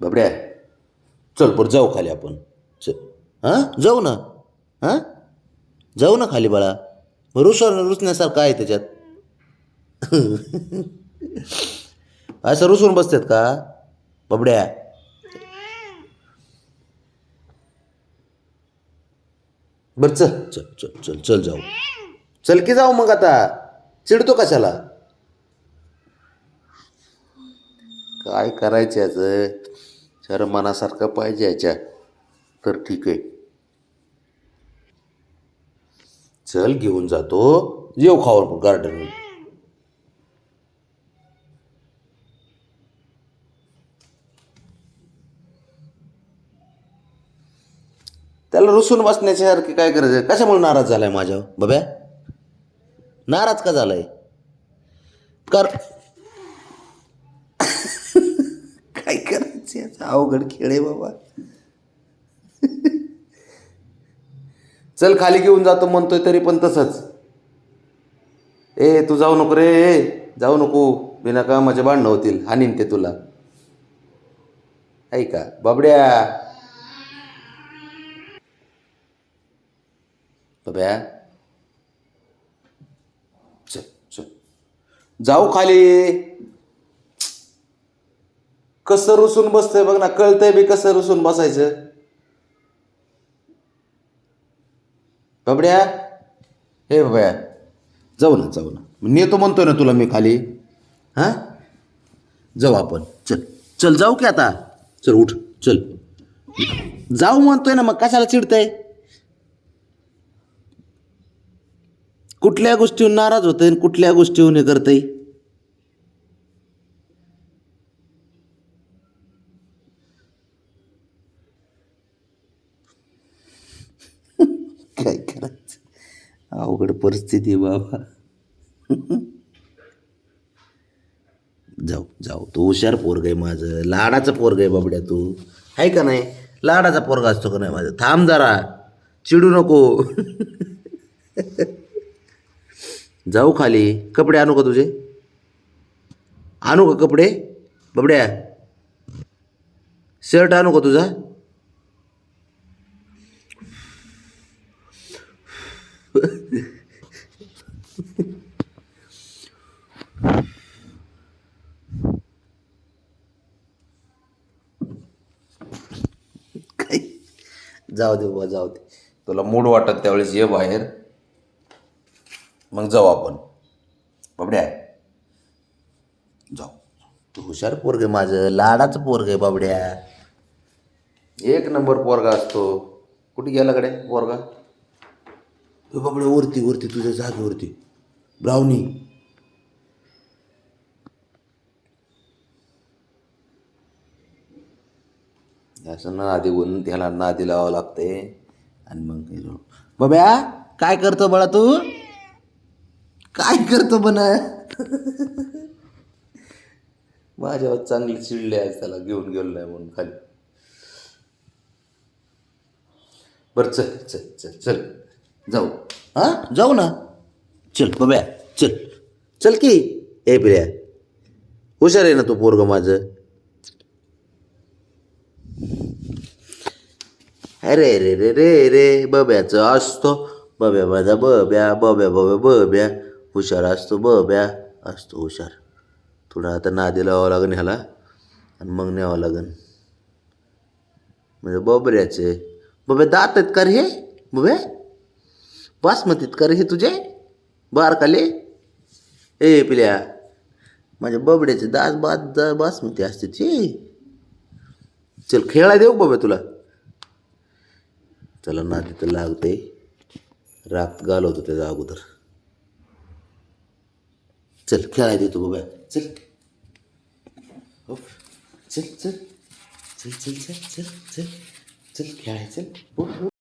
बाबड्या चल पर जाऊ खाली आपण. चल. हां जाऊ ना. हां जाऊ ना खाली बाळा. रुसण्यासारखं आहे त्याच्यात. असं रुसून बसतात का बाबड्या? बरं चल चल चल चल चल जाऊ. चल की जाऊ मग आता. चिडतो कशाला? काय करायचं याचं? जरा मनासारखं पाहिजे याच्या तर ठीक आहे. चल घेऊन जातो. येऊ खावर गार्डन. त्याला रुसून बसण्यासारखी काय करायचं? कशामुळे नाराज झालाय माझ्यावर बाब्या? नाराज का झालाय? कर. काय करायचं याचा अवघड खेळ आहे बाबा. चल खाली घेऊन जातो म्हणतोय तरी पण तसंच. तू जाऊ नको रे. जाऊ नको. बिनाकामाचे भांडणं होतील. हानीन ते तुला. ऐका बाबड्या. बाब्या चल चल जाऊ खाली. कसं रुसून बसतंय बघ ना. कळतंय बी कसं रुसून बसायचं. बाबड्या. हे बाबड्या जाऊ ना जाऊ ना. नेतो म्हणतोय ना तुला मी खाली. हां जाऊ आपण. चल चल जाऊ की आता. चल उठ. चल जाऊ म्हणतोय ना मग कशाला चिडतंय? कुठल्या गोष्टीहून नाराज होतंय आणि कुठल्या गोष्टीहून हे करतंय? काय करायचं? अवघड परिस्थिती बाबा. जाऊ जाऊ. तू हुशार पोरग आहे माझं. लाडाचं पोरग आहे बाबड्या तू. आहे का नाही? लाडाचा पोरगा असतो का नाही माझं? थांब जरा. चिडू नको. जाऊ खाली. कपडे आणू का तुझे? आणू का कपडे बाबड्या? शर्ट आणू का तुझा? काय? जाऊ दे बाबा जाऊ दे. तुला मूड वाटत त्यावेळेस ये बाहेर. मग जाऊ आपण बाबड्या. जाऊ. तू हुशार पोरग आहे माझं. लाडाचं पोरग आहे बाबड्या. एक नंबर पोरगा असतो. कुठे गेला कडे पोरगा? बाबड्या वरती वरती तुझ्या जागेवरती. ब्राउनी. असं नादी गुण त्याला नादी लावावं लागते. आणि मग बाब्या काय करतो बाळा तू? काय करतो बना? माझ्यावर चांगली चिडले आहे. त्याला घेऊन गेलो नाही म्हणून खाली. बरं चल चल चल चल जाऊ. हां जाऊ ना. चल बाब्या चल. चल की. प्रिया हुशार आहे ना तू पोरग माझं. अरे रे रे रे रे बब्याचं असतो. बब्या माझा बब्या बब्या बब्या बब्या हुशार असतो. बब्या असतो हुशार. थोडा आता नादी लावावं लागेल ह्याला आणि मग न्यावं लागेल. म्हणजे बबऱ्याचे बब्या दात आहेत का रे हे? बब्या बासमतीत का रे हे तुझे बारकाले? पिल्या माझ्या बबड्याचे दात बासमती असते ते. चल खेळायला देऊ बाबा तुला. चला नादी तर लागते. रात घालवतो त्याच्या अगोदर. चल खेळायला देतो बाबा. चल चल चल चल चल चल चल चल चल खेळायचं.